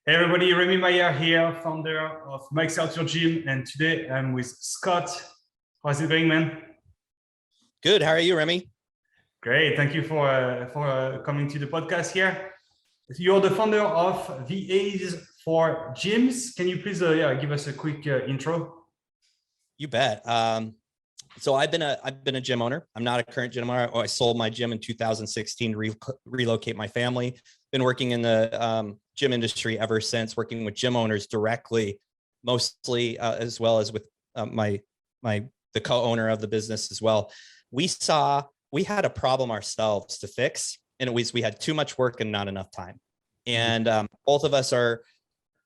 Hey everybody, Remy Mayer here, founder of VAs For Gyms, and today I'm with Scott. How's it going, man? Good. How are you, Remy? Great, thank you for coming to the podcast here. You're the founder of VAs For Gyms. Can you please give us a quick intro? You bet. So I've been a gym owner. I'm not a current gym owner. I sold my gym in 2016 to relocate my family. Been working in the gym industry ever since, working with gym owners directly, mostly as well as with the co-owner of the business as well. We had a problem ourselves to fix, and it was we had too much work and not enough time. And both of us are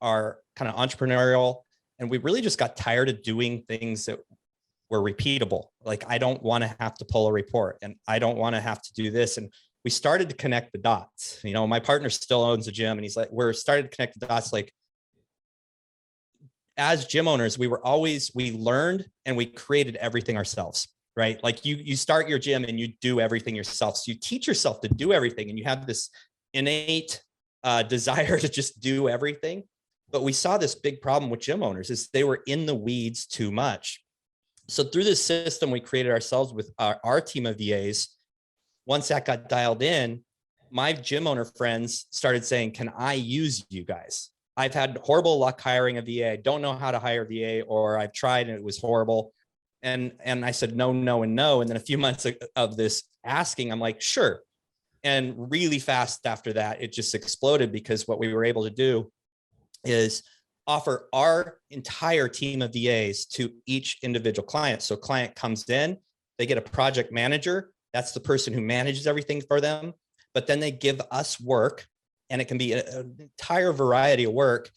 kind of entrepreneurial, and we really just got tired of doing things that were repeatable. Like, I don't want to have to pull a report, and I don't want to have to do this. And we started to connect the dots. You know, my partner still owns a gym, and he's like, we're starting to connect the dots. Like, as gym owners, we learned and we created everything ourselves, right? Like you start your gym and you do everything yourself. So you teach yourself to do everything, and you have this innate desire to just do everything. But we saw this big problem with gym owners is they were in the weeds too much. So through this system we created ourselves with our team of VAs, once that got dialed in, my gym owner friends started saying, can I use you guys? I've had horrible luck hiring a VA. I don't know how to hire a VA, or I've tried and it was horrible. And I said, no, no, and no. And then a few months of this asking, I'm like, sure. And really fast after that, it just exploded, because what we were able to do is offer our entire team of VAs to each individual client. So client comes in, they get a project manager. That's the person who manages everything for them. But then they give us work, and it can be an entire variety of work.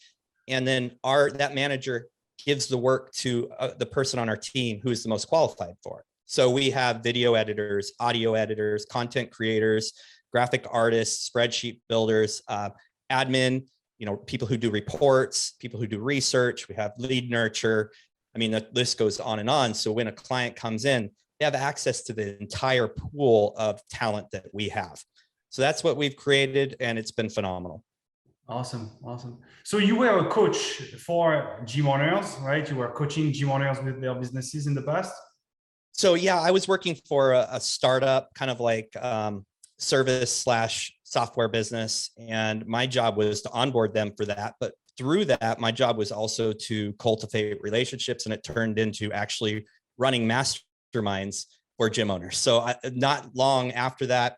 And then that manager gives the work to the person on our team who is the most qualified for it. So we have video editors, audio editors, content creators, graphic artists, spreadsheet builders, admin, people who do reports, people who do research. We have lead nurture. I mean, the list goes on and on. So when a client comes in, they have access to the entire pool of talent that we have. So that's what we've created, and it's been phenomenal. Awesome. So you were a coach for gym owners, right? You were coaching gym owners with their businesses in the past? So yeah, I was working for a startup, kind of like service/software business. And my job was to onboard them for that. But through that, my job was also to cultivate relationships, and it turned into actually running masterminds for gym owners. So not long after that,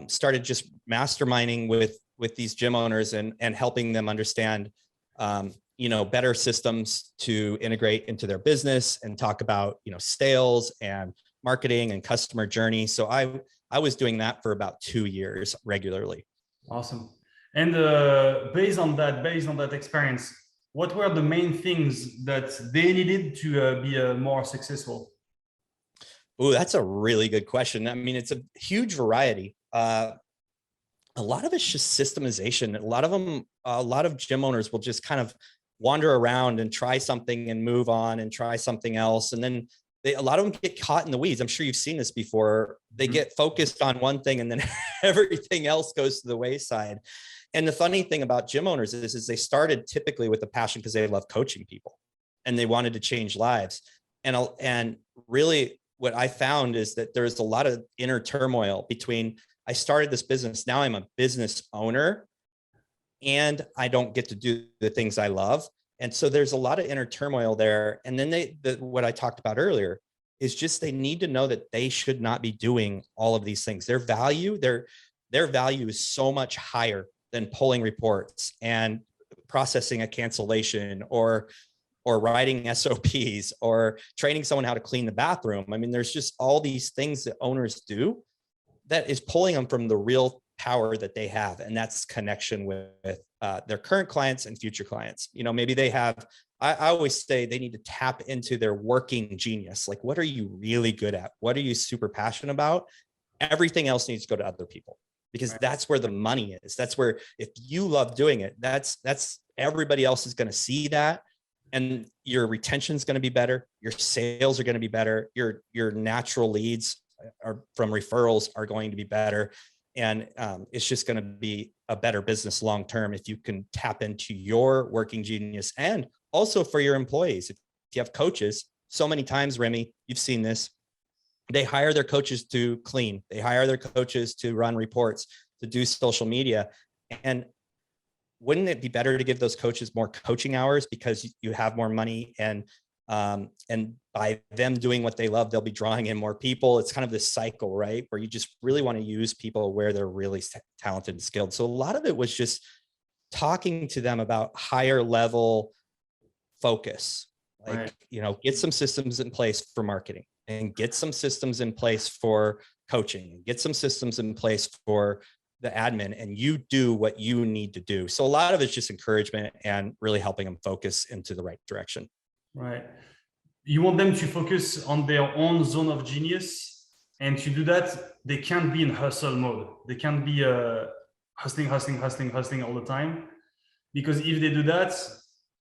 started just masterminding with these gym owners and helping them understand, better systems to integrate into their business and talk about, sales and marketing and customer journey. So I was doing that for about 2 years regularly. Awesome. And based on that experience, what were the main things that they needed to be more successful? Oh, that's a really good question. I mean, it's a huge variety. A lot of it's just systemization. A lot of gym owners will just kind of wander around and try something and move on and try something else. And then a lot of them get caught in the weeds. I'm sure you've seen this before. They get focused on one thing, and then everything else goes to the wayside. And the funny thing about gym owners is they started typically with a passion because they love coaching people and they wanted to change lives. And really what I found is that there's a lot of inner turmoil between, I started this business, now I'm a business owner, and I don't get to do the things I love. And so there's a lot of inner turmoil there. And then what I talked about earlier is just, they need to know that they should not be doing all of these things. Their value is so much higher than pulling reports and processing a cancellation or writing SOPs or training someone how to clean the bathroom. I mean, there's just all these things that owners do that is pulling them from the real power that they have. And that's connection with their current clients and future clients. Maybe they have, I always say they need to tap into their working genius. Like, what are you really good at? What are you super passionate about? Everything else needs to go to other people, because that's where the money is. That's where, if you love doing it, that's everybody else is going to see that. And your retention is going to be better. Your sales are going to be better. Your natural leads from referrals are going to be better. And it's just going to be a better business long term if you can tap into your working genius, and also for your employees. If you have coaches, so many times, Remy, you've seen this, they hire their coaches to clean, they hire their coaches to run reports, to do social media. And wouldn't it be better to give those coaches more coaching hours because you have more money, and by them doing what they love, they'll be drawing in more people. It's kind of this cycle, right? Where you just really want to use people where they're really talented and skilled. So a lot of it was just talking to them about higher level focus, like, Right. you know, get some systems in place for marketing, and get some systems in place for coaching, and get some systems in place for the admin, and you do what you need to do. So a lot of it's just encouragement and really helping them focus into the right direction. Right. You want them to focus on their own zone of genius, and to do that, they can't be in hustle mode. They can't be hustling all the time, because if they do that,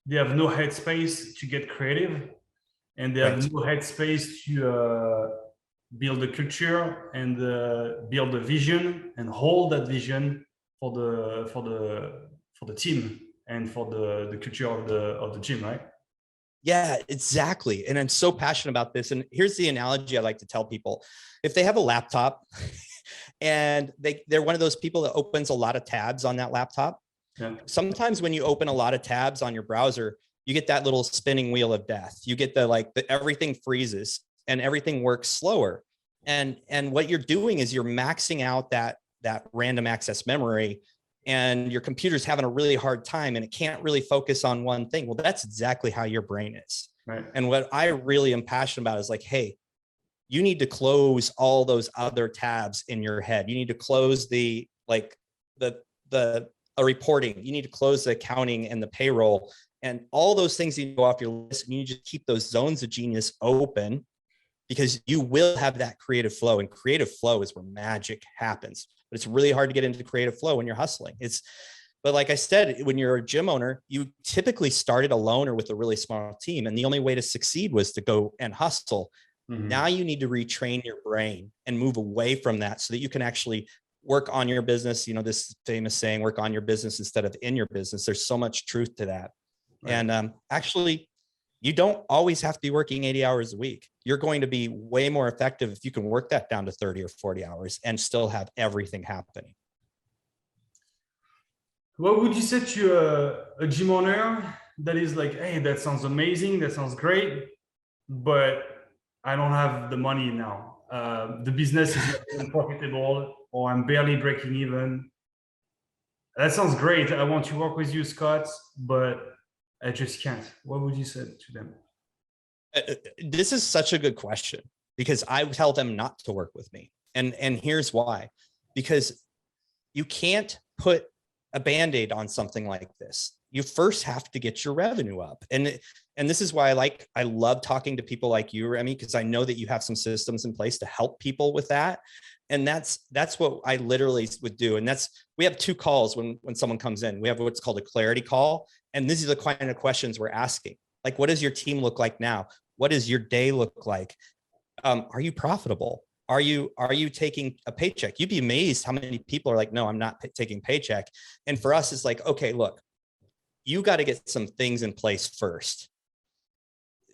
they have no headspace to get creative, and they have no headspace to build a culture and build a vision and hold that vision for the team and for the culture of the gym, right? Yeah, exactly. And I'm so passionate about this. And here's the analogy I like to tell people. If they have a laptop and they're one of those people that opens a lot of tabs on that laptop. Yeah. Sometimes when you open a lot of tabs on your browser, you get that little spinning wheel of death. You get everything freezes and everything works slower. And what you're doing is you're maxing out that random access memory, and your computer's having a really hard time and it can't really focus on one thing. Well, that's exactly how your brain is. Right. And what I really am passionate about is like, hey, you need to close all those other tabs in your head. You need to close the reporting. You need to close the accounting and the payroll, and all those things need to go off your list. And you just keep those zones of genius open, because you will have that creative flow, and creative flow is where magic happens. But it's really hard to get into creative flow when you're hustling. But like I said, when you're a gym owner, you typically started alone or with a really small team. And the only way to succeed was to go and hustle. Mm-hmm. Now you need to retrain your brain and move away from that so that you can actually work on your business. You know, this famous saying, work on your business instead of in your business. There's so much truth to that. Right. And actually, you don't always have to be working 80 hours a week. You're going to be way more effective if you can work that down to 30 or 40 hours and still have everything happening. What would you say to a gym owner that is like, hey, that sounds amazing, that sounds great, but I don't have the money now. The business is not profitable, or I'm barely breaking even. That sounds great. I want to work with you, Scott, but I just can't. What would you say to them? This is such a good question, because I tell them not to work with me. And here's why. Because you can't put a Band-Aid on something like this. You first have to get your revenue up. And this is why I love talking to people like you, Remy, because I know that you have some systems in place to help people with that. And that's what I literally would do. And we have 2 calls when someone comes in. We have what's called a clarity call. And these are the kind of questions we're asking. Like, what does your team look like now? What does your day look like? Are you profitable? Are you taking a paycheck? You'd be amazed how many people are like, no, I'm not taking paycheck. And for us, it's like, okay, look, you got to get some things in place first.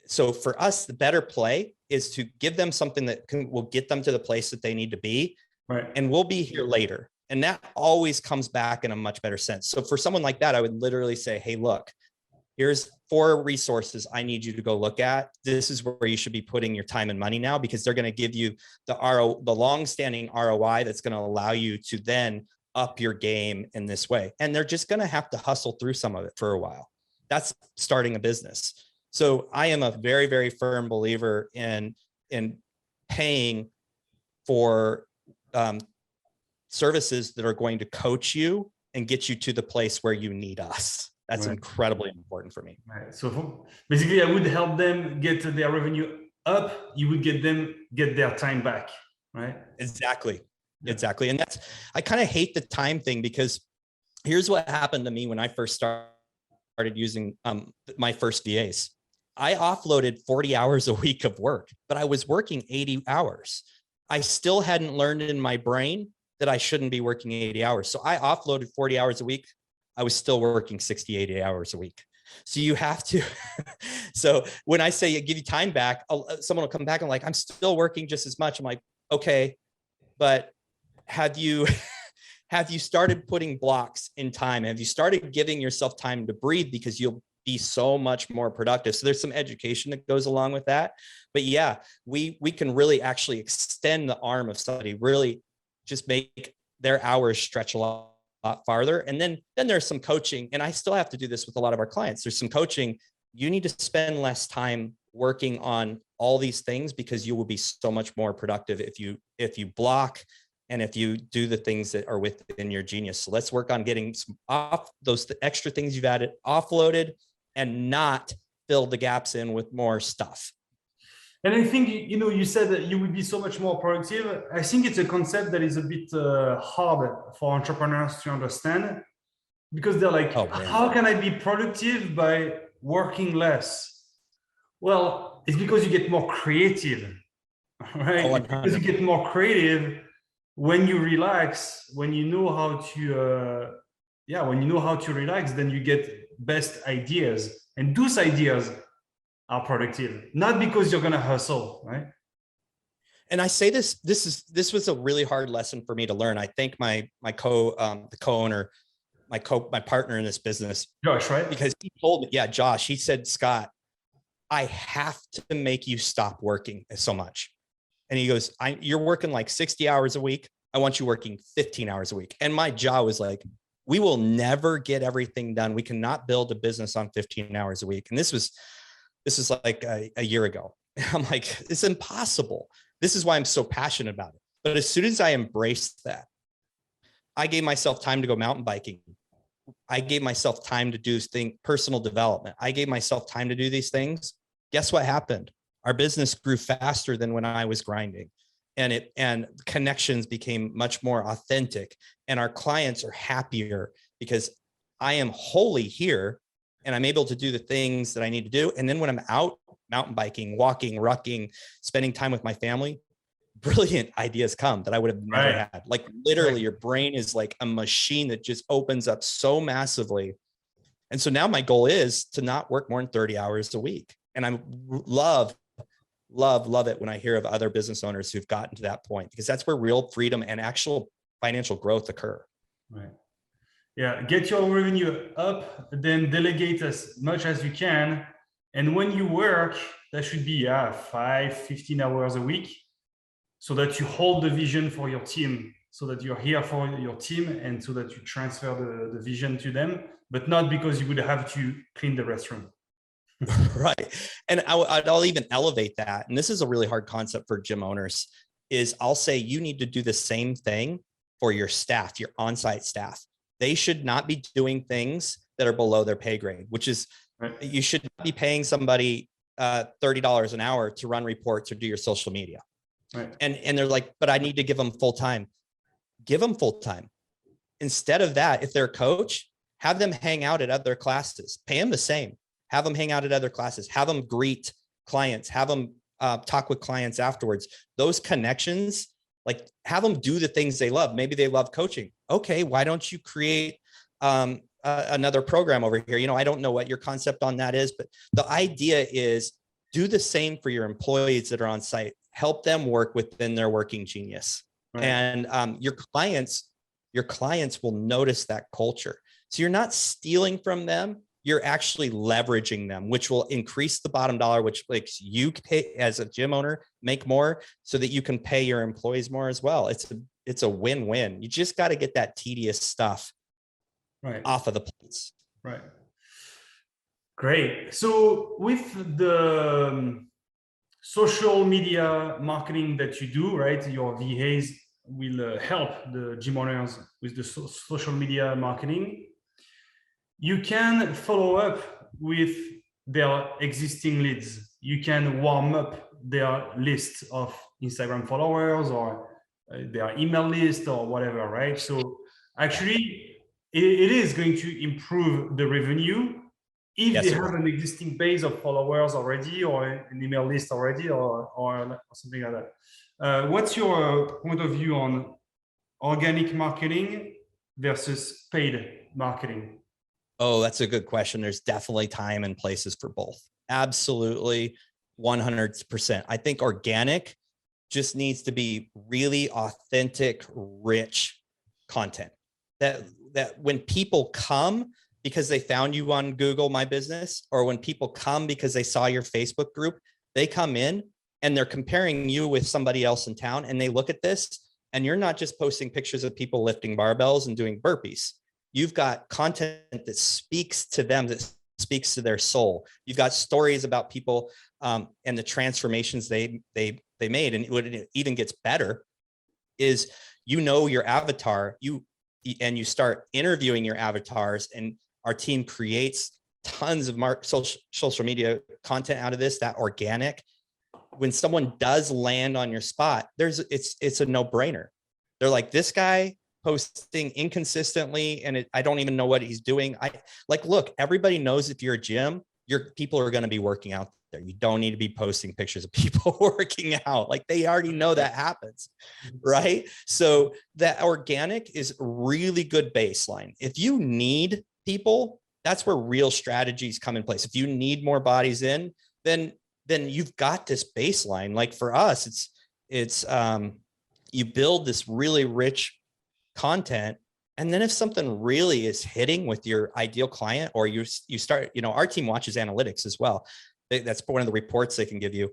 So for us, the better play is to give them something that will get them to the place that they need to be. Right. And we'll be here later. And that always comes back in a much better sense. So for someone like that, I would literally say, hey, look, here's 4 resources I need you to go look at. This is where you should be putting your time and money now, because they're going to give you the long-standing ROI that's going to allow you to then up your game in this way. And they're just going to have to hustle through some of it for a while. That's starting a business. So I am a very, very firm believer in paying for services that are going to coach you and get you to the place where you need us. That's right. Incredibly important for me. Right. So basically, I would help them get their revenue up. You would get their time back, right? Exactly. Yeah. Exactly. And I kind of hate the time thing, because here's what happened to me when I first started using my first VAs. I offloaded 40 hours a week of work, but I was working 80 hours. I still hadn't learned in my brain that I shouldn't be working 80 hours. So I offloaded 40 hours a week. I was still working 60, 80 hours a week. So you have to, so when I say give you time back, someone will come back and like, I'm still working just as much. I'm like, okay, but have you started putting blocks in time? Have you started giving yourself time to breathe? Because you'll be so much more productive. So there's some education that goes along with that. But yeah, we can really actually extend the arm of somebody, really just make their hours stretch a lot farther. And then there's some coaching, and I still have to do this with a lot of our clients. There's some coaching. You need to spend less time working on all these things because you will be so much more productive if you block and if you do the things that are within your genius. So let's work on getting some off those extra things you've added offloaded and not fill the gaps in with more stuff. And I think, you said that you would be so much more productive. I think it's a concept that is a bit hard for entrepreneurs to understand, because they're like, how can I be productive by working less? Well, it's because you get more creative, right? Because you get more creative when you relax, when you know how to, when you know how to relax, then you get best ideas, and those ideas are productive, not because you're going to hustle, right? And I say this was a really hard lesson for me to learn. I think the co-owner, my partner in this business, Josh, right? Because he told me, Josh, he said, Scott, I have to make you stop working so much. And he goes, you're working like 60 hours a week. I want you working 15 hours a week. And my jaw was like, we will never get everything done. We cannot build a business on 15 hours a week. And this is like a year ago. I'm like, it's impossible. This is why I'm so passionate about it. But as soon as I embraced that, I gave myself time to go mountain biking. I gave myself time to do personal development. I gave myself time to do these things. Guess what happened? Our business grew faster than when I was grinding, and connections became much more authentic, and our clients are happier because I am wholly here and I'm able to do the things that I need to do. And then when I'm out mountain biking, walking, rucking, spending time with my family, brilliant ideas come that I would have never had. Like literally your brain is like a machine that just opens up so massively. And so now my goal is to not work more than 30 hours a week. And I love it when I hear of other business owners who've gotten to that point, because that's where real freedom and actual financial growth occur. Right. Yeah. Get your revenue up, then delegate as much as you can. And when you work, that should be 15 hours a week, so that you hold the vision for your team, so that you're here for your team, and so that you transfer the vision to them, but not because you would have to clean the restroom. Right. And I'll even elevate that. And this is a really hard concept for gym owners, is I'll say you need to do the same thing for your staff, your on-site staff. They should not be doing things that are below their pay grade, which is you should not be paying somebody $30 an hour to run reports or do your social media. Right. And they're like, but I need to give them full time. Give them full time. Instead of that, if they're a coach, have them hang out at other classes, pay them the same. Have them hang out at other classes, have them greet clients, have them talk with clients afterwards. Those connections, like have them do the things they love. Maybe they love coaching. Okay, why don't you create another program over here? I don't know what your concept on that is, but the idea is do the same for your employees that are on site. Help them work within their working genius. Right. And your clients will notice that culture. So you're not stealing from them. You're actually leveraging them, which will increase the bottom dollar, which makes you pay as a gym owner, make more so that you can pay your employees more as well. It's a win-win. You just got to get that tedious stuff off of the plates. Right. Great. So with the social media marketing that you do, right? Your VAs will help the gym owners with the social media marketing. You can follow up with their existing leads. You can warm up their list of Instagram followers or their email list or whatever, right? So actually, it is going to improve the revenue if they have an existing base of followers already, or an email list already, or something like that. What's your point of view organic marketing versus paid marketing? Oh, that's a good question. There's definitely time and places for both. Absolutely, 100%. I think organic just needs to be really authentic, rich content that when people come because they found you on Google My Business, or when people come because they saw your Facebook group, they come in and they're comparing you with somebody else in town, and they look at this, and you're not just posting pictures of people lifting barbells and doing burpees. You've got content that speaks to them, that speaks to their soul. You've got stories about people and the transformations they made. And what it even gets better is, your avatar, you start interviewing your avatars, and our team creates tons of social media content out of this, that organic. When someone does land on your spot, it's a no-brainer. They're like, this guy posting inconsistently, and I don't even know what he's doing. Look, everybody knows if you're a gym, your people are going to be working out there. You don't need to be posting pictures of people working out. Like, they already know that happens, right? So that organic is really good baseline. If you need people, that's where real strategies come in place. If you need more bodies in, then you've got this baseline. Like for us, it's you build this really rich content, and then if something really is hitting with your ideal client, or you start, our team watches analytics as well. That's one of the reports they can give you.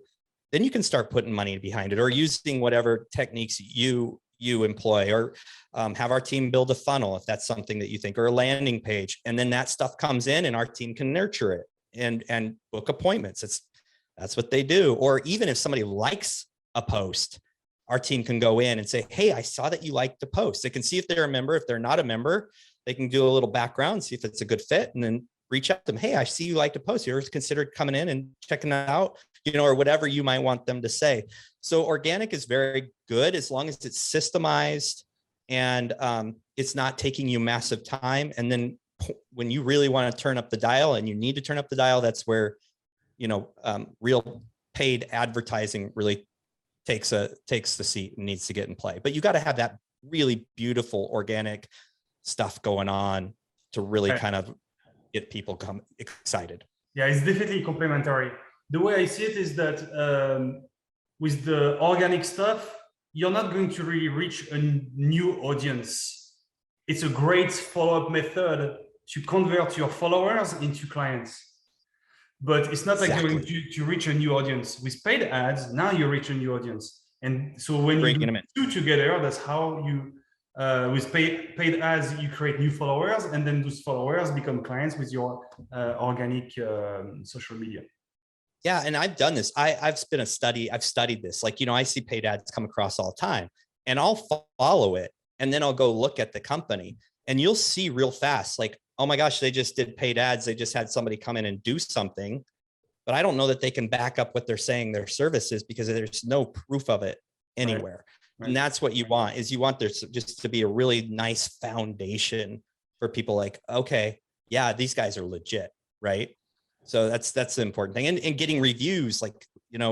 Then you can start putting money behind it, or using whatever techniques you employ, or have our team build a funnel if that's something that you think, or a landing page. And then that stuff comes in, and our team can nurture it and book appointments. That's what they do. Or even if somebody likes a post, our team can go in and say, hey, I saw that you liked the post. They can see if they're a member. If they're not a member, they can do a little background, see if it's a good fit, and then reach out to them. Hey, I see you liked a post. You're considered coming in and checking that out, or whatever you might want them to say. So organic is very good as long as it's systemized and it's not taking you massive time. And then when you really want to turn up the dial, and you need to turn up the dial, that's where, real paid advertising really takes the seat and needs to get in play. But you got to have that really beautiful organic stuff going on to really kind of get people come excited. Yeah, it's definitely complementary. The way I see it is that with the organic stuff, you're not going to really reach a new audience. It's a great follow-up method to convert your followers into clients. But it's not like you're going to reach a new audience. With paid ads, now you reach a new audience. And so when you do two together, that's how you, with paid ads, you create new followers, and then those followers become clients with your organic social media. Yeah, and I've done this. I've studied this. Like, I see paid ads come across all the time, and I'll follow it, and then I'll go look at the company, and you'll see real fast, like, oh my gosh, they just did paid ads. They just had somebody come in and do something, but I don't know that they can back up what they're saying their service is, because there's no proof of it anywhere. Right. And that's what you want, is you want there just to be a really nice foundation for people like, okay, yeah, these guys are legit, right? So that's the important thing. And getting reviews, like,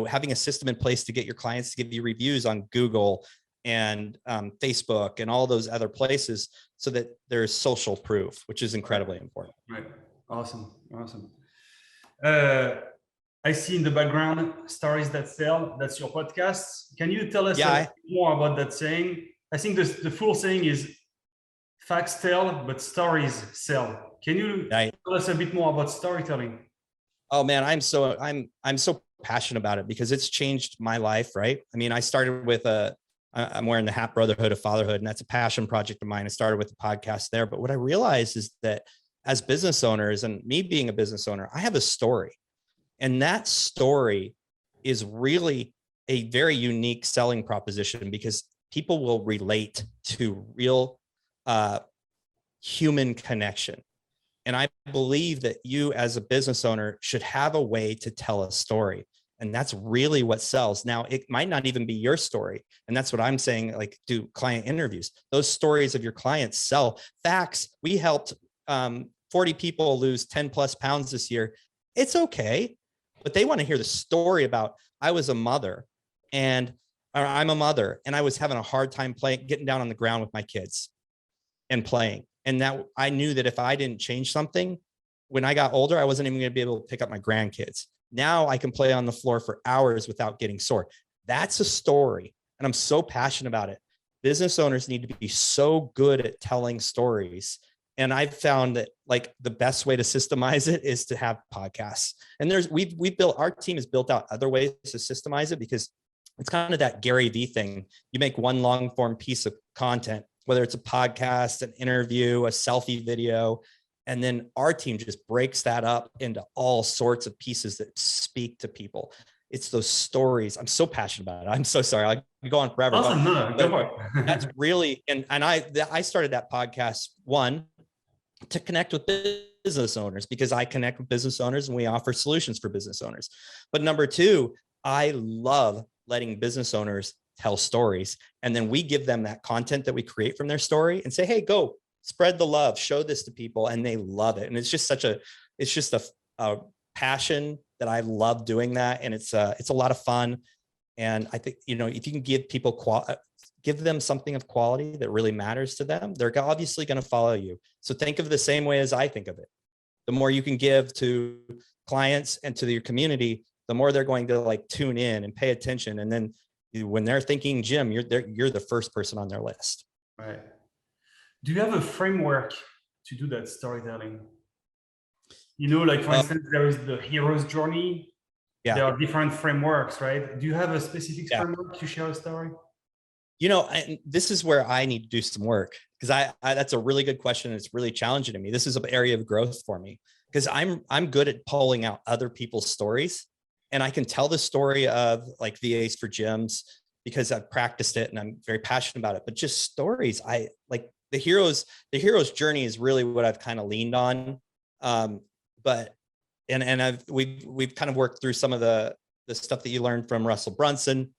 having a system in place to get your clients to give you reviews on Google and Facebook and all those other places, so that there's social proof, which is incredibly important. Right. Awesome. I see in the background, Stories That Sell. That's your podcast. Can you tell us more about that saying? I think the full saying is facts tell, but stories sell. Can you tell us a bit more about storytelling? Oh man, I'm so passionate about it, because it's changed my life, right? I mean, I started with I'm wearing the hat Brotherhood of Fatherhood, and that's a passion project of mine. I started with the podcast there. But what I realized is that as business owners, and me being a business owner, I have a story. And that story is really a very unique selling proposition, because people will relate to real human connection. And I believe that you as a business owner should have a way to tell a story. And that's really what sells. Now, it might not even be your story. And that's what I'm saying, like, do client interviews. Those stories of your clients sell. Facts, we helped 40 people lose 10 plus pounds this year. It's okay. But they want to hear the story about, I was a mother and I'm a mother, and I was having a hard time getting down on the ground with my kids and playing. And that I knew that if I didn't change something, when I got older, I wasn't even going to be able to pick up my grandkids. Now I can play on the floor for hours without getting sore. That's a story. And I'm so passionate about it. Business owners need to be so good at telling stories. And I've found that like the best way to systemize it is to have podcasts. And we've built, our team has built out other ways to systemize it, because it's kind of that Gary Vee thing. You make one long form piece of content, whether it's a podcast, an interview, a selfie video, and then our team just breaks that up into all sorts of pieces that speak to people. It's those stories. I'm so passionate about it. I'm so sorry. I could go on forever. Awesome. No, go for it. That's really, and I started that podcast, one, to connect with business owners, because I connect with business owners and we offer solutions for business owners. But number two, I love letting business owners tell stories. And then we give them that content that we create from their story and say, hey, go spread the love, show this to people. And they love it. And it's just a passion that I love doing that. And it's a lot of fun. And I think, if you can give people give them something of quality that really matters to them, they're obviously going to follow you. So think of it the same way as I think of it. The more you can give to clients and to your community, the more they're going to like tune in and pay attention. And then when they're thinking gym, you're the first person on their list. Right. Do you have a framework to do that storytelling? Like for instance, there is the hero's journey. Yeah. There are different frameworks, right? Do you have a specific framework to share a story? And this is where I need to do some work, because that's a really good question. And it's really challenging to me. This is an area of growth for me, because I'm good at pulling out other people's stories. And I can tell the story of like VAs for Gyms because I've practiced it and I'm very passionate about it. But just stories, I like the hero's journey is really what I've kind of leaned on. We've kind of worked through some of the stuff that you learned from Russell Brunson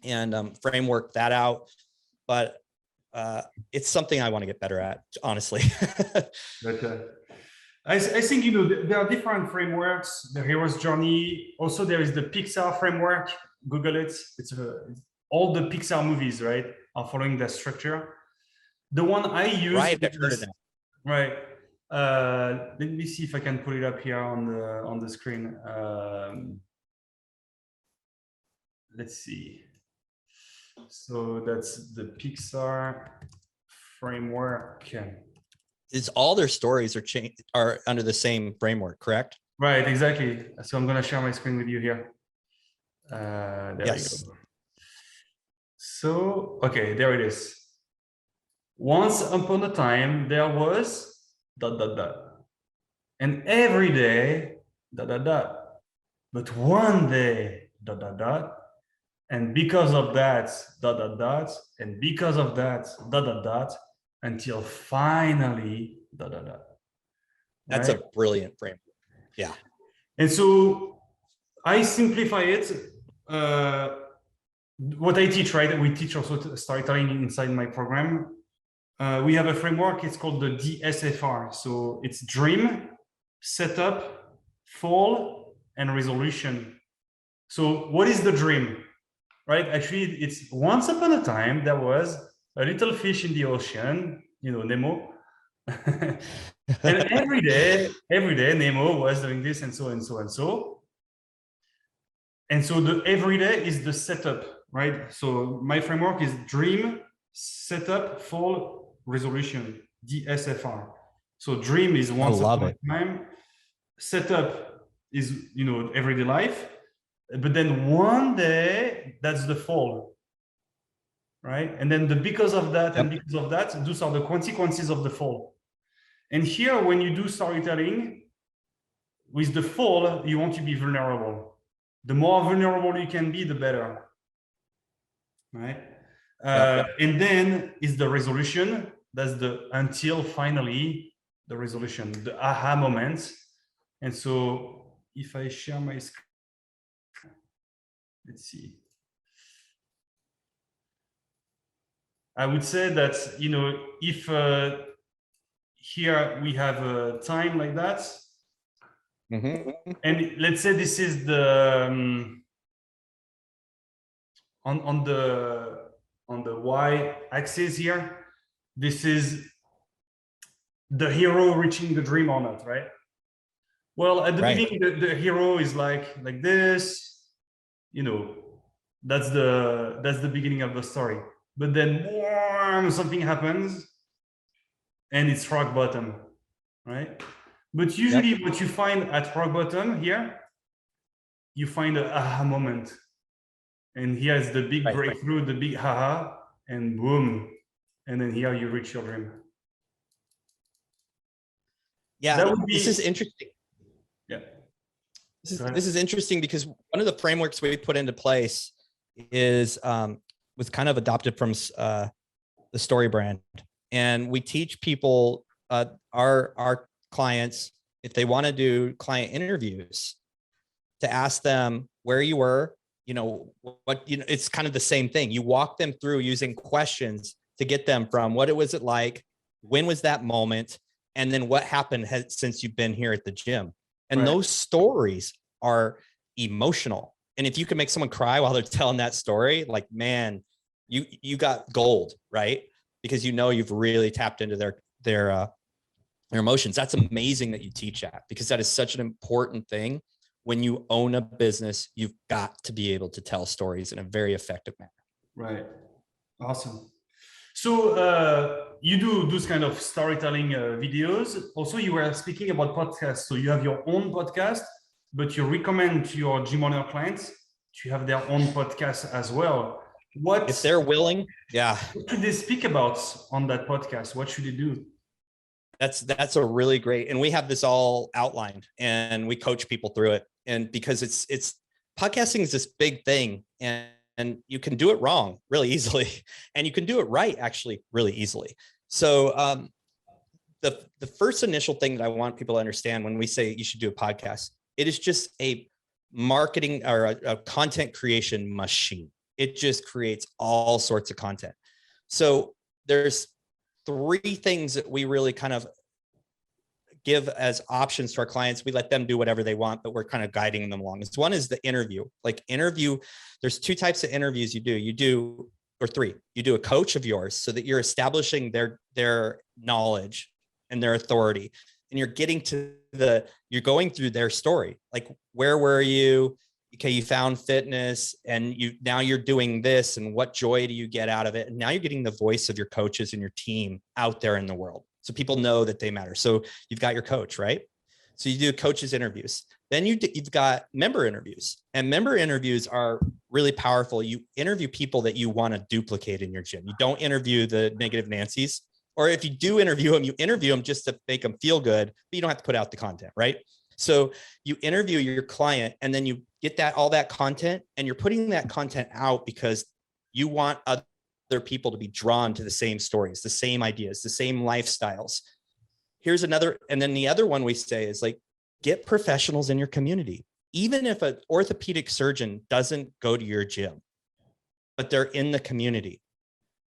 and framework that out. But it's something I want to get better at, honestly. Okay. I think, there are different frameworks, the hero's journey. Also, there is the Pixar framework. Google it. It's all the Pixar movies, right, are following that structure. The one I use. Right, I've heard of that. Right. Let me see if I can pull it up here on the screen. Let's see. So that's the Pixar framework. Is all their stories are under the same framework, correct? Right, exactly. So I'm going to share my screen with you here. There yes. we go. So, okay, there it is. Once upon a time, there was ... And every day, ... But one day, ... And because of that, ... And because of that, ... Until finally, ... That's right? a brilliant framework. Yeah. And so I simplify it. What I teach, right? We teach also storytelling inside my program. We have a framework. It's called the DSFR. So it's dream, setup, fall, and resolution. So what is the dream, right? Actually, it's once upon a time, there was a little fish in the ocean, Nemo. And every day, Nemo was doing this and so and so and so. And so the every day is the setup, right? So my framework is dream, setup, fall, resolution, DSFR. So dream is once upon a time. Setup is, everyday life. But then one day, that's the fall, right? And then the because of that and because of that, those are the consequences of the fall. And here, when you do storytelling, with the fall, you want to be vulnerable. The more vulnerable you can be, the better, right? And then is the resolution. That's the until finally, the resolution, the aha moment. And so if I share my screen, let's see. I would say that, if here we have a time like that, and let's say this is the on the y axis here, this is the hero reaching the dream or not, right? Well, at the beginning, the hero is like this, you know, that's the beginning of the story. But then something happens and it's rock bottom, right? But usually what you find at rock bottom here, you find a aha moment. And here's the big breakthrough, the big haha, and boom. And then here you reach your dream. Yeah, this is interesting. Yeah. This is interesting because one of the frameworks we put into place is was kind of adopted from the Story brand. And we teach people, our clients, if they want to do client interviews, to ask them where you were, it's kind of the same thing. You walk them through using questions to get them from what was it like, when was that moment, and then what happened since you've been here at the gym. And those stories are emotional. And if you can make someone cry while they're telling that story, like, man, you got gold, right? Because you've really tapped into their emotions. That's amazing that you teach that, because that is such an important thing. When you own a business, you've got to be able to tell stories in a very effective manner. Right. Awesome. So you do those kind of storytelling videos. Also, you were speaking about podcasts. So you have your own podcast, but you recommend to your gym owner clients to have their own podcast as well. If they're willing, what should they speak about on that podcast? What should they do? That's a really great, and we have this all outlined and we coach people through it. And because it's podcasting is this big thing, and you can do it wrong really easily, and you can do it right actually really easily. So the first initial thing that I want people to understand when we say you should do a podcast, it is just a marketing or a content creation machine. It just creates all sorts of content. So there's 3 things that we really kind of give as options to our clients. We let them do whatever they want, but we're kind of guiding them along. One is the interview. There's 2 types of interviews you do, or 3. You do a coach of yours so that you're establishing their knowledge and their authority. And you're going through their story. Like, where were you? Okay, you found fitness and now you're doing this, and what joy do you get out of it? And now you're getting the voice of your coaches and your team out there in the world, so people know that they matter. So you've got your coach, right? So you do coaches interviews. Then you've got member interviews, and member interviews are really powerful. You interview people that you want to duplicate in your gym. You don't interview the negative Nancy's, or if you do interview them, you interview them just to make them feel good, but you don't have to put out the content, right? So you interview your client, and then you get all that content, and you're putting that content out because you want other people to be drawn to the same stories, the same ideas, the same lifestyles. Here's another. And then the other one we say is, like, get professionals in your community. Even if an orthopedic surgeon doesn't go to your gym, but they're in the community,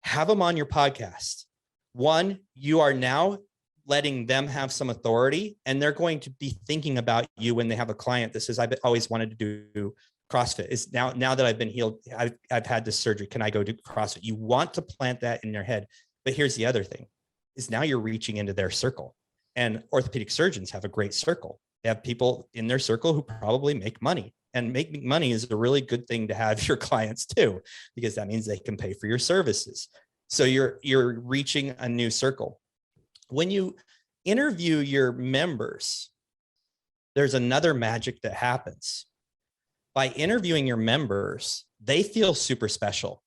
have them on your podcast. One, you are now letting them have some authority, and they're going to be thinking about you when they have a client that says, I've always wanted to do CrossFit. Is now that I've been healed, I've had this surgery. Can I go do CrossFit? You want to plant that in their head. But here's the other thing, is now you're reaching into their circle, and orthopedic surgeons have a great circle. They have people in their circle who probably make money, and making money is a really good thing to have your clients too, because that means they can pay for your services. So you're reaching a new circle. When you interview your members, there's another magic that happens. By interviewing your members, they feel super special.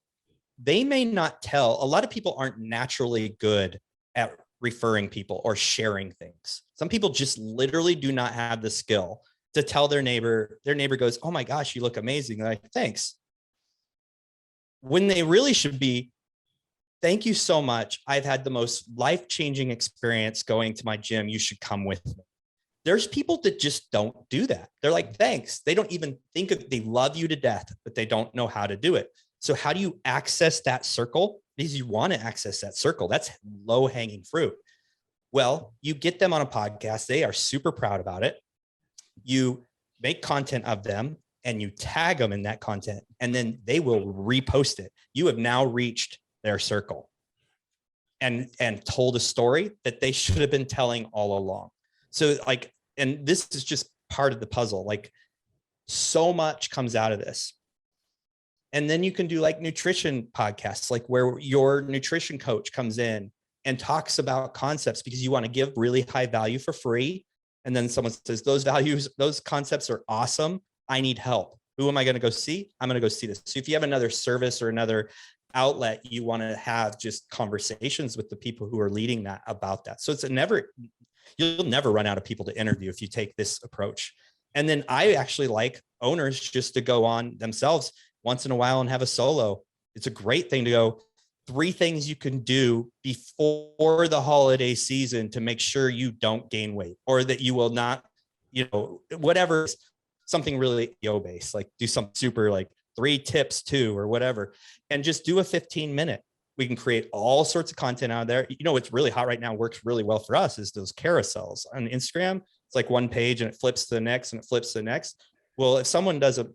They may not tell. A lot of people aren't naturally good at referring people or sharing things. Some people just literally do not have the skill to tell their neighbor goes, oh my gosh, you look amazing. They're like, thanks. When they really should be, thank you so much. I've had the most life-changing experience going to my gym. You should come with me. There's people that just don't do that. They're like, thanks. They don't even think of, they love you to death, but they don't know how to do it. So how do you access that circle? Because you want to access that circle. That's low-hanging fruit. Well, you get them on a podcast. They are super proud about it. You make content of them, and you tag them in that content, and then they will repost it. You have now reached their circle and told a story that they should have been telling all along. So like, and this is just part of the puzzle. Like, so much comes out of this. And then you can do like nutrition podcasts, like where your nutrition coach comes in and talks about concepts because you want to give really high value for free. And then someone says, those concepts are awesome. I need help. Who am I going to go see? I'm going to go see this. So if you have another service or another outlet, you want to have just conversations with the people who are leading that about that. So you'll never run out of people to interview if you take this approach. And then I actually like owners just to go on themselves once in a while and have a solo. It's a great thing to go 3 things you can do before the holiday season to make sure you don't gain weight, or that you will not, whatever, something really based, like do something super like 3 tips too, or whatever, and just do a 15-minute. We can create all sorts of content out there. What's really hot right now, works really well for us, is those carousels on Instagram. It's like one page and it flips to the next and it flips to the next. Well, if someone does a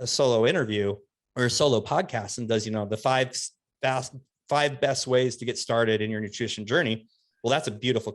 solo interview or a solo podcast and does, the 5 best ways to get started in your nutrition journey, well, that's a beautiful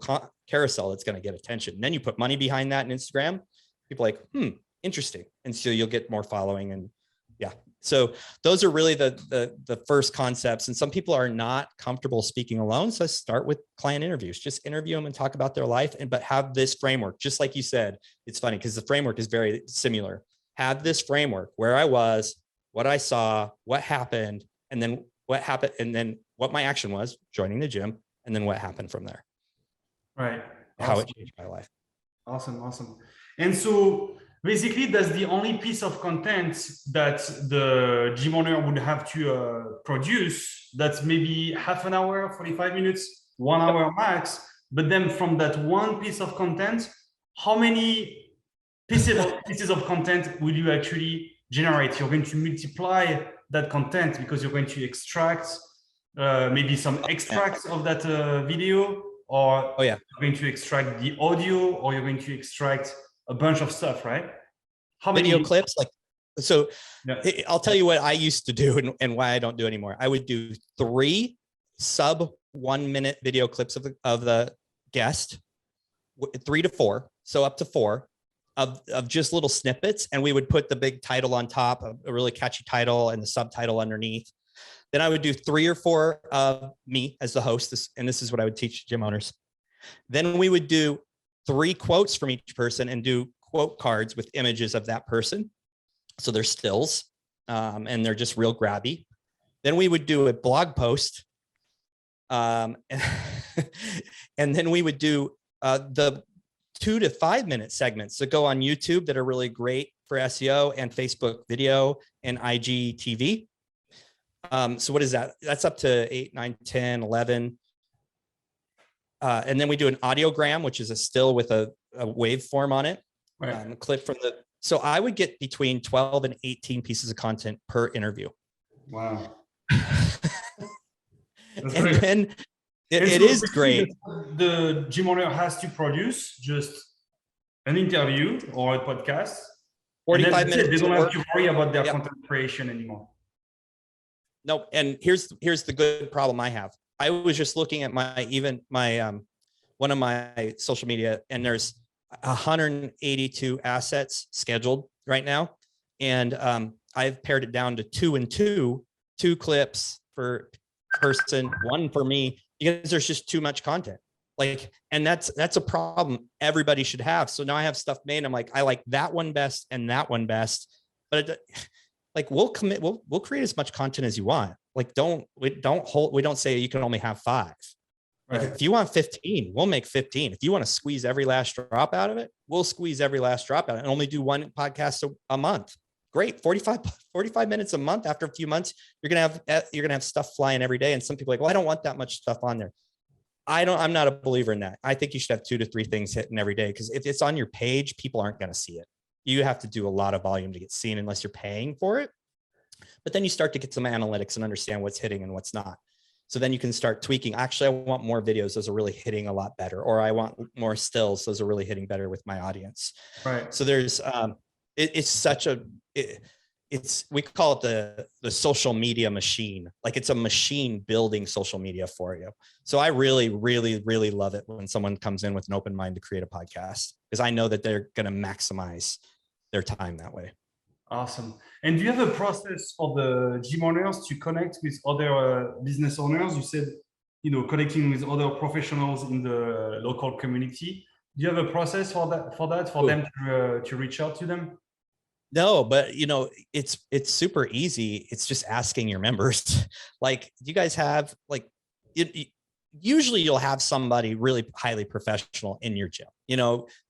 carousel that's going to get attention. And then you put money behind that in Instagram. People are like, interesting. And so you'll get more following. And yeah, so those are really the first concepts. And some people are not comfortable speaking alone. So start with client interviews, just interview them and talk about their life, but have this framework. Just like you said, it's funny because the framework is very similar. Have this framework where I was, what I saw, what happened, and then what happened, and then what my action was, joining the gym, and then what happened from there. Right. How it changed my life. Awesome. And so basically, that's the only piece of content that the gym owner would have to produce. That's maybe half an hour, 45 minutes, 1 hour max. But then from that one piece of content, how many pieces of content will you actually generate? You're going to multiply that content because you're going to extract maybe some extracts of that video, or you're going to extract the audio, or you're going to extract a bunch of stuff, right? How many video clips? I'll tell you what I used to do and why I don't do anymore. I would do 3 sub 1 minute video clips of the guest, 3 to 4. So up to 4 of just little snippets. And we would put the big title on top, a really catchy title, and the subtitle underneath. Then I would do 3 or 4 of me as the host. And this is what I would teach gym owners. Then we would do 3 quotes from each person and do quote cards with images of that person. So they're stills, and they're just real grabby. Then we would do a blog post. And then we would do the 2 to 5 minute segments that go on YouTube that are really great for SEO, and Facebook video and IGTV. So what is that? That's up to 8, 9, 10, 11. And then we do an audiogram, which is a still with a waveform on it. Right. A clip from so I would get between 12 and 18 pieces of content per interview. Wow. And then it is great. The gym owner has to produce just an interview or a podcast. 45 minutes. They don't have to worry about their content creation anymore. No, and here's the good problem I have. I was just looking at my one of my social media, and there's 182 assets scheduled right now, and I've pared it down to 2 and 2 clips per person, 1 for me, because there's just too much content. And that's a problem everybody should have. So now I have stuff made, and I'm like, I like that one best and that one best, but we'll create as much content as you want. We don't say you can only have 5. Right. If you want 15, we'll make 15. If you want to squeeze every last drop out of it, we'll squeeze every last drop out and only do 1 podcast a month. Great. 45 minutes a month. After a few months, you're going to have stuff flying every day. And some people are like, well, I don't want that much stuff on there. I'm not a believer in that. I think you should have 2 to 3 things hitting every day, because if it's on your page, people aren't going to see it. You have to do a lot of volume to get seen unless you're paying for it. But then you start to get some analytics and understand what's hitting and what's not. So then you can start tweaking. Actually, I want more videos. Those are really hitting a lot better. Or I want more stills. Those are really hitting better with my audience. Right. So there's, it's such a, we call it the social media machine. Like it's a machine building social media for you. So I really, really, really love it when someone comes in with an open mind to create a podcast, because I know that they're going to maximize their time that way. Awesome. And do you have a process for the gym owners to connect with other business owners? You said, connecting with other professionals in the local community. Do you have a process for them to reach out to them? No, but it's super easy. It's just asking your members. Like, you guys have usually you'll have somebody really highly professional in your gym.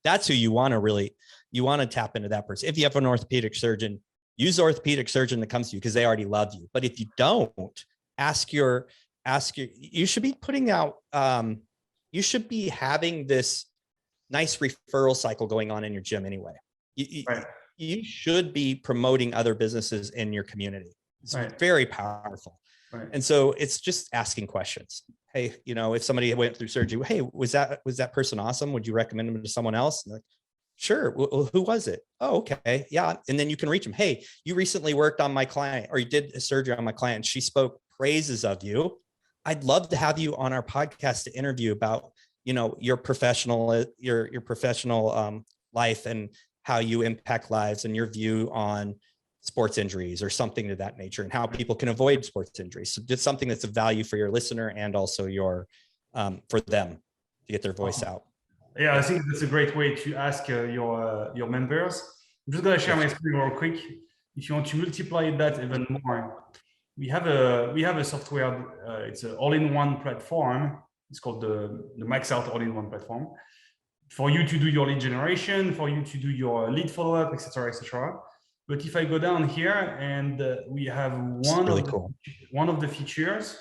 That's who you want to tap into that person. If you have an orthopedic surgeon, use the orthopedic surgeon that comes to you because they already love you. But if you don't, you should be putting out, you should be having this nice referral cycle going on in your gym anyway. Right. You should be promoting other businesses in your community. It's very powerful. Right. And so it's just asking questions. Hey, if somebody went through surgery, hey, was that person awesome? Would you recommend them to someone else? And like, sure. Well, who was it? Oh, okay. Yeah. And then you can reach them. Hey, you recently worked on my client, or you did a surgery on my client. She spoke praises of you. I'd love to have you on our podcast to interview about, your professional life and how you impact lives and your view on sports injuries or something to that nature, and how people can avoid sports injuries. So just something that's of value for your listener and also for them to get their voice out. Yeah, I think that's a great way to ask your members. I'm just gonna share my screen real quick. If you want to multiply that even more, we have a software. It's an all-in-one platform. It's called the Max Out All-in-One platform, for you to do your lead generation, for you to do your lead follow-up, etc., etc. But if I go down here and we have one of the features,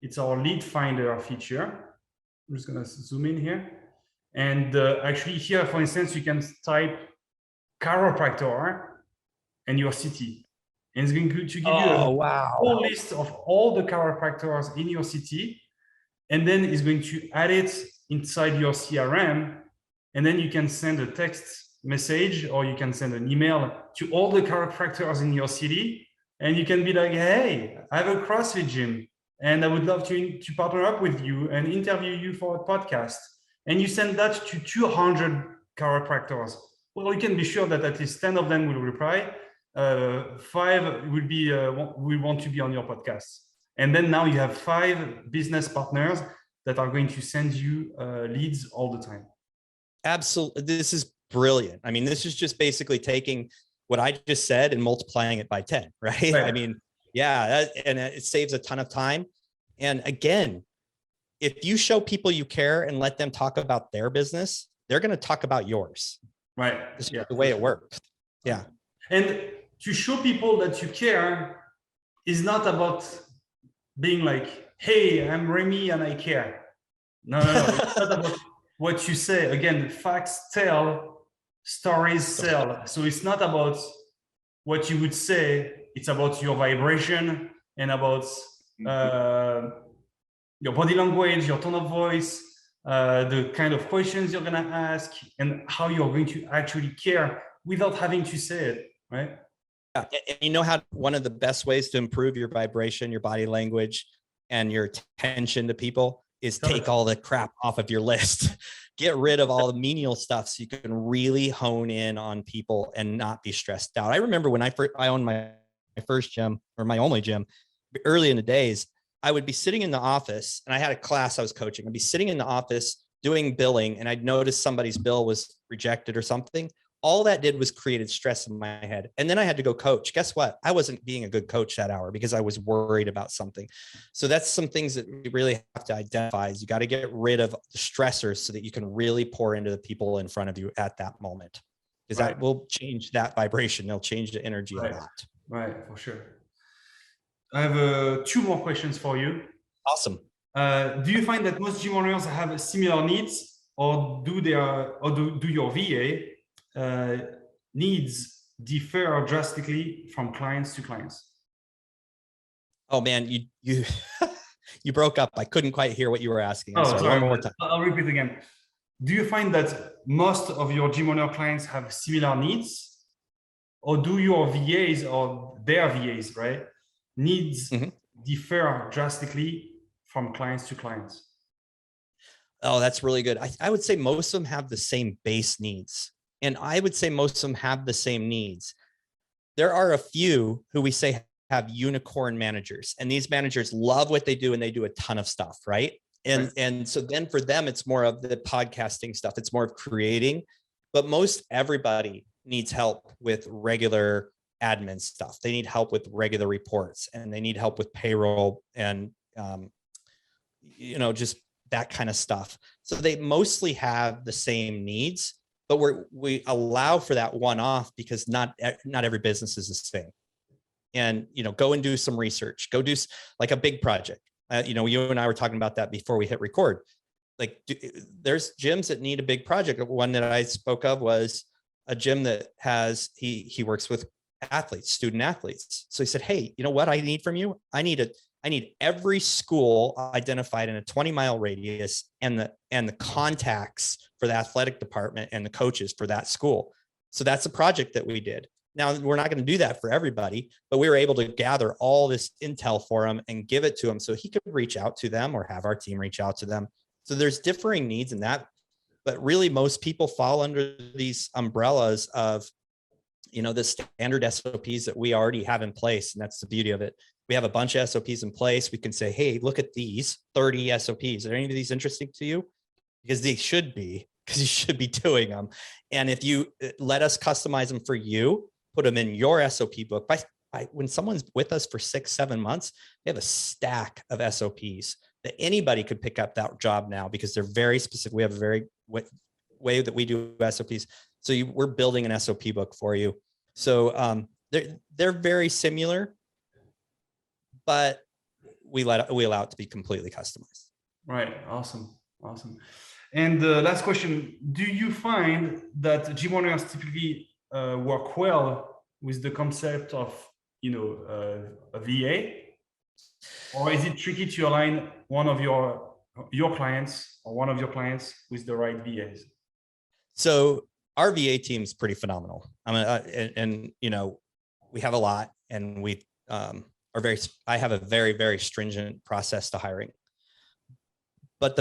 it's our lead finder feature. I'm just gonna zoom in here. And actually here, for instance, you can type chiropractor and your city. And it's going to give you a whole list of all the chiropractors in your city. And then it's going to add it inside your CRM. And then you can send a text message, or you can send an email to all the chiropractors in your city. And you can be like, hey, I have a CrossFit gym and I would love to partner up with you and interview you for a podcast. And you send that to 200 chiropractors. Well, you can be sure that at least 10 of them will reply. 5 will be, we want to be on your podcast. And then now you have 5 business partners that are going to send you leads all the time. Absolutely. This is brilliant. I mean, this is just basically taking what I just said and multiplying it by 10, right? I mean, yeah, and it saves a ton of time. And again, if you show people you care and let them talk about their business, they're going to talk about yours. Right. This is the way it works. Yeah. And to show people that you care is not about being like, hey, I'm Remy and I care. No. It's not about what you say. Again, facts tell, stories sell. So it's not about what you would say. It's about your vibration and about your body language, your tone of voice, the kind of questions you're going to ask, and how you're going to actually care without having to say it, right? Yeah. And you know how one of the best ways to improve your vibration, your body language, and your attention to people is take all the crap off of your list. Get rid of all the menial stuff so you can really hone in on people and not be stressed out. I remember when I owned my first gym, or my only gym, early in the days, I would be sitting in the office, and I had a class I was coaching. I'd be sitting in the office doing billing, and I'd notice somebody's bill was rejected or something. All that did was created stress in my head. And then I had to go coach. Guess what? I wasn't being a good coach that hour because I was worried about something. So that's some things that you really have to identify. Is you got to get rid of the stressors so that you can really pour into the people in front of you at that moment, because that will change that vibration. They'll change the energy a lot. Right, for sure. I have 2 more questions for you. Awesome. Do you find that most gym owners have similar needs, or do your VA needs differ drastically from clients to clients? Oh man, you you broke up. I couldn't quite hear what you were asking. Sorry. One more time. I'll repeat again. Do you find that most of your gym owner clients have similar needs, or do your VAs or their VAs, right, needs differ drastically from clients to clients? Oh, that's really good. I would say most of them have the same base needs. And I would say most of them have the same needs. There are a few who we say have unicorn managers, and these managers love what they do and they do a ton of stuff, right? And so then for them, it's more of the podcasting stuff. It's more of creating, but most everybody needs help with regular admin stuff. They need help with regular reports, and they need help with payroll and, just that kind of stuff. So they mostly have the same needs, but we allow for that one-off because not every business is the same. And, go and do some research, go do like a big project. You and I were talking about that before we hit record. Like there's gyms that need a big project. One that I spoke of was a gym that he works with athletes, student athletes. So he said, hey, you know what I need from you? I need every school identified in a 20-mile radius and the contacts for the athletic department and the coaches for that school. So that's a project that we did. Now, we're not going to do that for everybody, but we were able to gather all this intel for him and give it to him so he could reach out to them or have our team reach out to them. So there's differing needs in that, but really most people fall under these umbrellas of, the standard SOPs that we already have in place. And that's the beauty of it. We have a bunch of SOPs in place. We can say, hey, look at these 30 SOPs. Are any of these interesting to you? Because they should be, because you should be doing them. And if you let us customize them for you, put them in your SOP book. When someone's with us for 6-7 months, they have a stack of SOPs that anybody could pick up that job now because they're very specific. We have a very way that we do SOPs. So we're building an SOP book for you. So they're very similar, but we allow it to be completely customized. Right. Awesome. And the last question: do you find that gym owners typically work well with the concept of a VA, or is it tricky to align one of your clients or one of your clients with the right VAs? So our VA team is pretty phenomenal. We have a lot, and we I have a very, very stringent process to hiring. But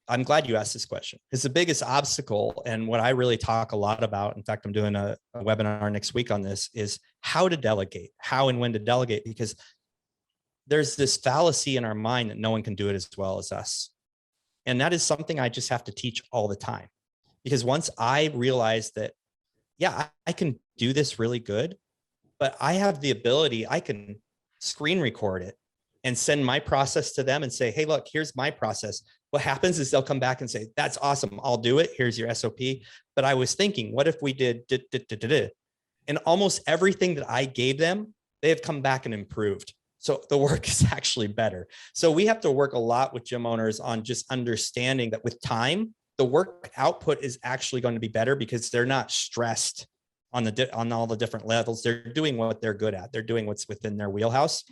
I'm glad you asked this question, because the biggest obstacle, and what I really talk a lot about, in fact, I'm doing a webinar next week on this, is how to delegate, how and when to delegate, because there's this fallacy in our mind that no one can do it as well as us. And that is something I just have to teach all the time, because once I realized that, yeah, I can do this really good, but I have the ability, I can screen record it and send my process to them and say, hey, look, here's my process. What happens is they'll come back and say, that's awesome, I'll do it. Here's your SOP. But I was thinking, what if we did? And almost everything that I gave them, they have come back and improved. So the work is actually better. So we have to work a lot with gym owners on just understanding that with time, the work output is actually going to be better because they're not stressed on all the different levels. They're doing what they're good at. They're doing what's within their wheelhouse.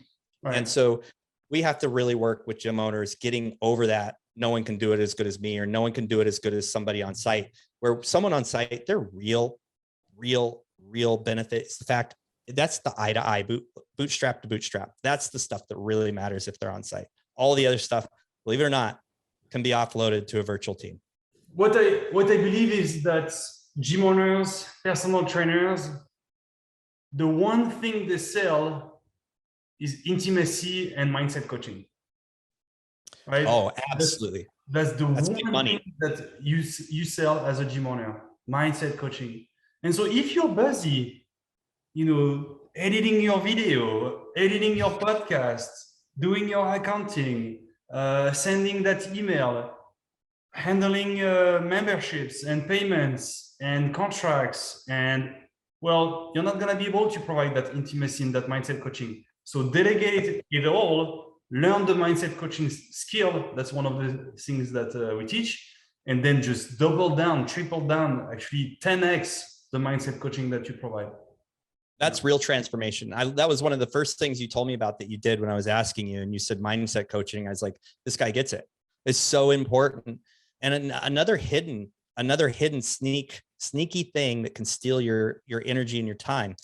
Right. And so we have to really work with gym owners getting over that. No one can do it as good as me, or no one can do it as good as somebody on site. Where someone on site, their real benefit is the fact that's the eye to eye, bootstrap to bootstrap. That's the stuff that really matters if they're on site. All the other stuff, believe it or not, can be offloaded to a virtual team. What I believe is that gym owners, personal trainers, the one thing they sell is intimacy and mindset coaching. Right? Oh, absolutely. That's one thing that you sell as a gym owner, mindset coaching. And so if you're busy, editing your video, editing your podcast, doing your accounting, sending that email, handling memberships and payments and contracts, and you're not going to be able to provide that intimacy and that mindset coaching. So delegate it all. Learn the mindset coaching skill. That's one of the things that we teach. And then just double down, triple down, actually 10x the mindset coaching that you provide. That's real transformation. That was one of the first things you told me about that you did when I was asking you, and you said mindset coaching. I was like, this guy gets it. It's so important. And another hidden sneak sneaky thing that can steal your energy and your time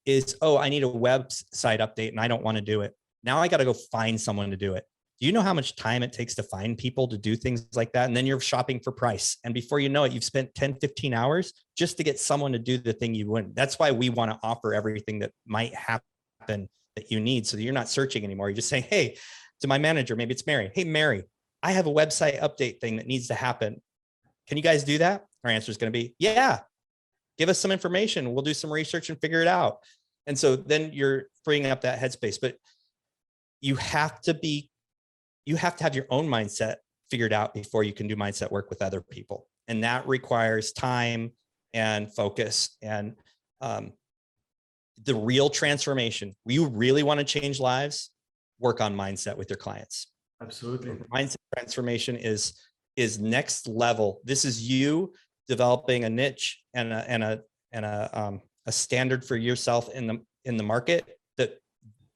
is, oh, I need a website update and I don't want to do it. Now I got to go find someone to do it. Do you know how much time it takes to find people to do things like that? And then you're shopping for price. And before you know it, you've spent 10, 15 hours just to get someone to do the thing you wouldn't. That's why we want to offer everything that might happen that you need, so that you're not searching anymore. You're just saying, hey, to my manager, maybe it's Mary. Hey, Mary, I have a website update thing that needs to happen. Can you guys do that? Our answer is going to be, yeah, give us some information. We'll do some research and figure it out. And so then you're freeing up that headspace, but you have to have your own mindset figured out before you can do mindset work with other people. And that requires time and focus. And the real transformation, you really want to change lives, work on mindset with your clients. Absolutely. Mindset transformation is next level. This is you developing a niche and a standard for yourself in the market that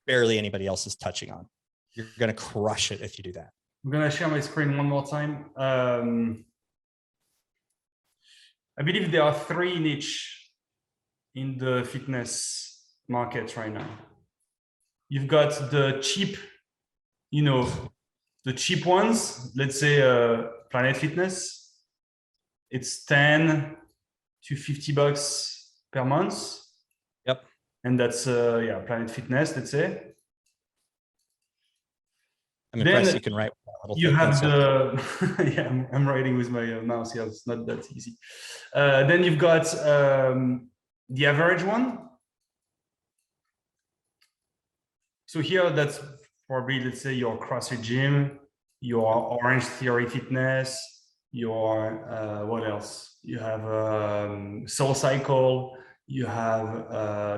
barely anybody else is touching on. You're going to crush it if you do that. I'm going to share my screen one more time. I believe there are 3 niche in the fitness market right now. You've got the cheap, the cheap ones, let's say Planet Fitness. It's $10 to $50 per month. Yep. And that's Planet Fitness, let's say. I'm impressed you can write with that little you have pencil. the yeah, I'm writing with my mouse here. It's not that easy. Then you've got the average one. So here, that's probably, let's say, your CrossFit gym, your Orange Theory Fitness, your what else? You have Soul Cycle. You have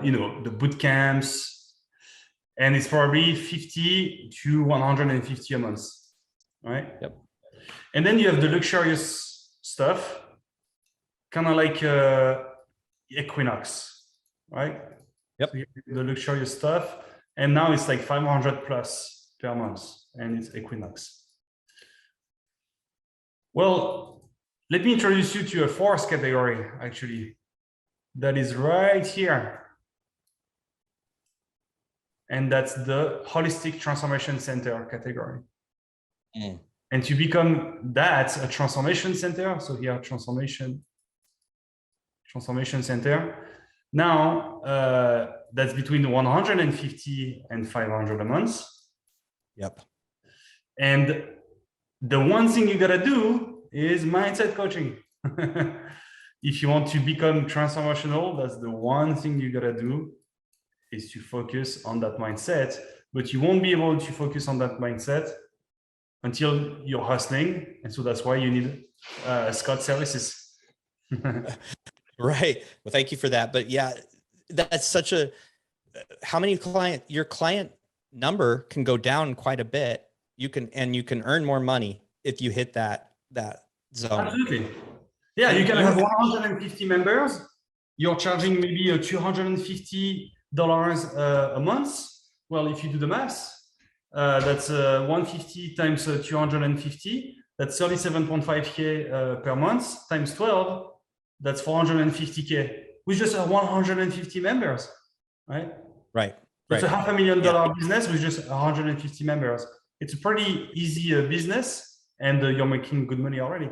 the boot camps, and it's probably 50 to 150 a month, right? Yep. And then you have the luxurious stuff, kind of like Equinox, right? Yep. So the luxurious stuff, and now it's like 500 plus per month, and it's Equinox. Well, let me introduce you to a 4th category, actually, that is right here. And that's the Holistic Transformation Center category. Mm. And to become that, a transformation center, so here, transformation center. Now, that's between 150 and 500 a month. Yep. And the one thing you gotta do is mindset coaching. If you want to become transformational, that's the one thing you gotta do, is to focus on that mindset. But you won't be able to focus on that mindset until you're hustling. And so that's why you need Scott services. Right. Well, thank you for that. But yeah, that's such a, how many your client number can go down quite a bit. You can earn more money if you hit that zone. Absolutely. Yeah, you can have 150 members. You're charging maybe $250 a month. Well, if you do the math, that's 150 times 250. That's 37.5K per month times 12. That's 450K with just 150 members, right? Right. It's a $500,000 business with just 150 members. It's a pretty easy business, and you're making good money already.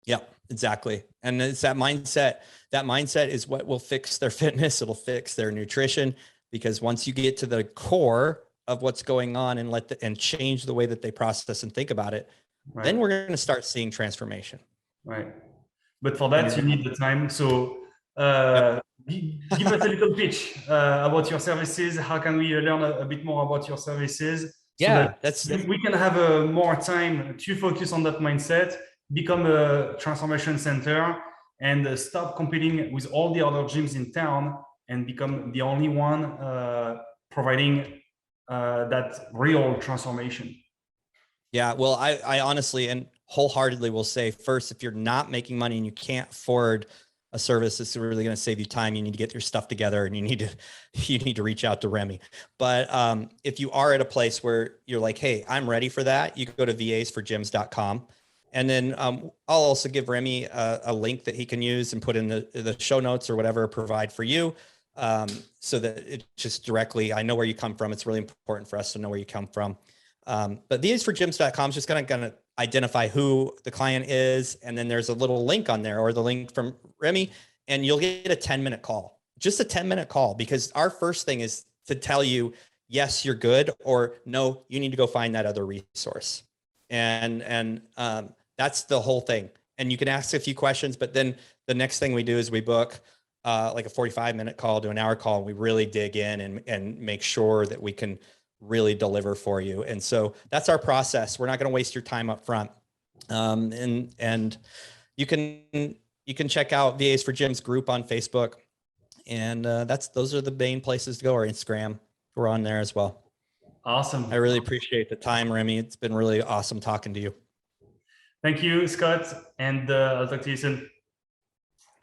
Yeah, exactly. And it's that mindset. That mindset is what will fix their fitness. It'll fix their nutrition, because once you get to the core of what's going on and change the way that they process and think about it, right, then we're going to start seeing transformation. Right. But for that, you need the time. So give us a little pitch about your services. How can we learn a bit more about your services? Yeah, so that we can have more time to focus on that mindset, become a transformation center, and stop competing with all the other gyms in town and become the only one providing that real transformation. Yeah, well, I honestly and wholeheartedly will say, first, if you're not making money and you can't afford a service that's really going to save you time, you need to get your stuff together and you need to reach out to Remy. But if you are at a place where you're like, hey, I'm ready for that, you can go to VAsforgyms.com. And then I'll also give Remy a link that he can use and put in the show notes or whatever, provide for you, so that it just directly, I know where you come from. It's really important for us to know where you come from. But VAsForGyms.com is just gonna identify who the client is. And then there's a little link on there, or the link from Remy, and you'll get a 10-minute call, just a 10-minute call, because our first thing is to tell you, yes, you're good, or no, you need to go find that other resource. And that's the whole thing. And you can ask a few questions, but then the next thing we do is we book like a 45-minute call to an hour call. And we really dig in and make sure that we can really deliver for you. And so that's our process. We're not going to waste your time up front. And you can check out VAs for Gyms group on Facebook. And those are the main places to go, or Instagram. We're on there as well. Awesome. I really appreciate the time, Remy. It's been really awesome talking to you. Thank you, Scott. And I'll talk to you soon.